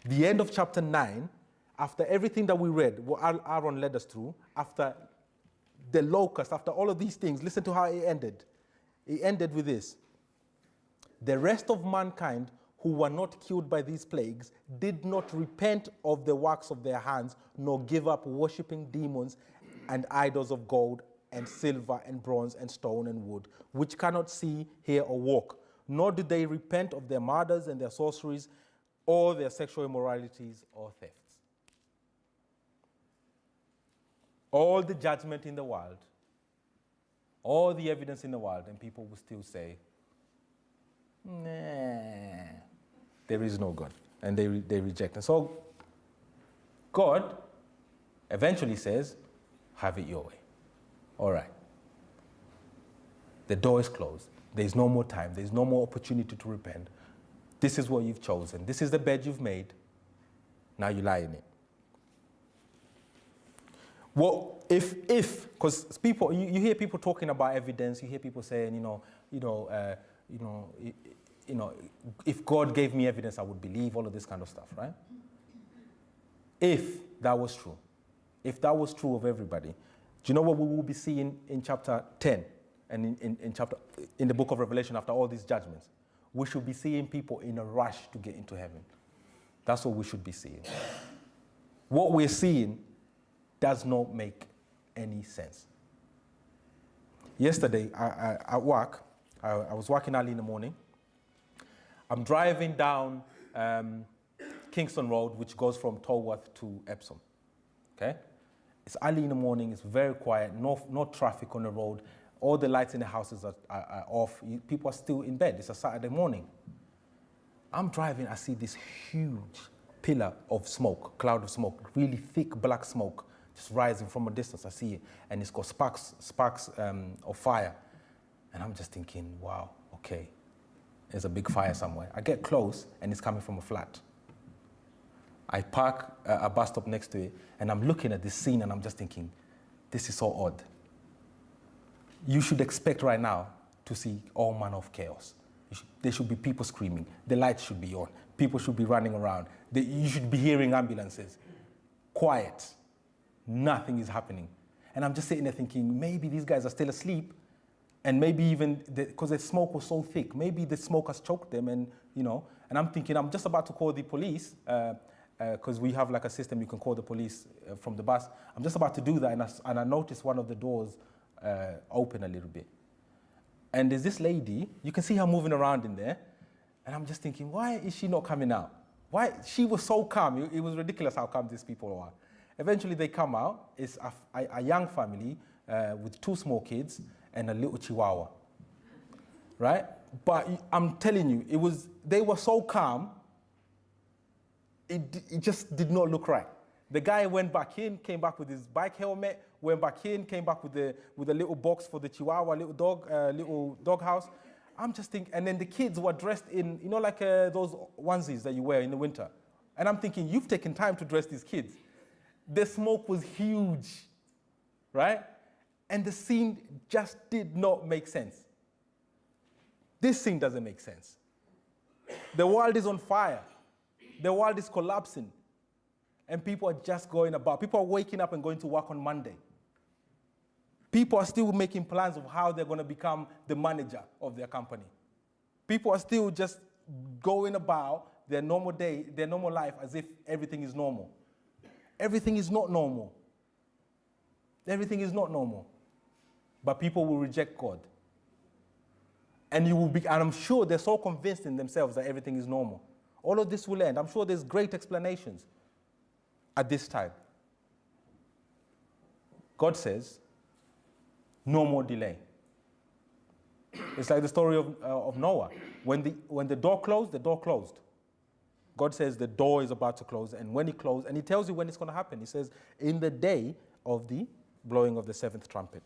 The end of chapter 9, after everything that we read, what Aaron led us through, after the locust, after all of these things, listen to how it ended. It ended with this. The rest of mankind who were not killed by these plagues did not repent of the works of their hands, nor give up worshipping demons and idols of gold and silver and bronze and stone and wood, which cannot see, hear, or walk. Nor did they repent of their murders and their sorceries, or their sexual immoralities or thefts. All the judgment in the world, all the evidence in the world, and people will still say, nah, there is no God. And they reject. And so God eventually says, have it your way. All right. The door is closed. There's no more time. There's no more opportunity to repent. This is what you've chosen. This is the bed you've made. Now you lie in it. Well, because people, you hear people talking about evidence. You hear people saying, if God gave me evidence, I would believe, all of this kind of stuff, right? If that was true, if that was true of everybody, do you know what we will be seeing in chapter 10 and in the book of Revelation after all these judgments? We should be seeing people in a rush to get into heaven. That's what we should be seeing. What we're seeing does not make any sense. Yesterday, at work, I was working early in the morning. I'm driving down Kingston Road, which goes from Tolworth to Epsom. Okay? It's early in the morning, it's very quiet, no traffic on the road. All the lights in the houses are off. People are still in bed. It's a Saturday morning. I'm driving, I see this huge pillar of smoke, cloud of smoke, really thick black smoke, just rising from a distance. I see it, and it's got sparks of fire. And I'm just thinking, wow, okay, there's a big fire somewhere. I get close, and it's coming from a flat. I park a bus stop next to it, and I'm looking at this scene, and I'm just thinking, this is so odd. You should expect right now to see all manner of chaos. There should be people screaming. The lights should be on. People should be running around. You should be hearing ambulances. Quiet. Nothing is happening. And I'm just sitting there thinking, maybe these guys are still asleep, and maybe even, because the smoke was so thick, maybe the smoke has choked them, and I'm thinking, I'm just about to call the police, because we have like a system you can call the police from the bus. I'm just about to do that, and I noticed one of the doors open a little bit. And there's this lady, you can see her moving around in there, and I'm just thinking, why is she not coming out? Why? She was so calm. It was ridiculous how calm these people are. Eventually they come out. It's a young family with 2 small kids and a little chihuahua, right? But I'm telling you, they were so calm, it just did not look right. The guy went back in, came back with his bike helmet, went back in, came back with a little box for the chihuahua, little dog house. I'm just thinking, and then the kids were dressed in, like those onesies that you wear in the winter. And I'm thinking, you've taken time to dress these kids. The smoke was huge, right? And the scene just did not make sense. This scene doesn't make sense. The world is on fire. The world is collapsing. And people are just going about. People are waking up and going to work on Monday. People are still making plans of how they're going to become the manager of their company. People are still just going about their normal day, their normal life as if everything is normal. Everything is not normal. Everything is not normal. But people will reject God. And I'm sure they're so convinced in themselves that everything is normal. All of this will end. I'm sure there's great explanations at this time. God says, no more delay. It's like the story of Noah. When the door closed, the door closed. God says the door is about to close, and when it closed, and he tells you when it's going to happen. He says, in the day of the blowing of the 7th trumpet.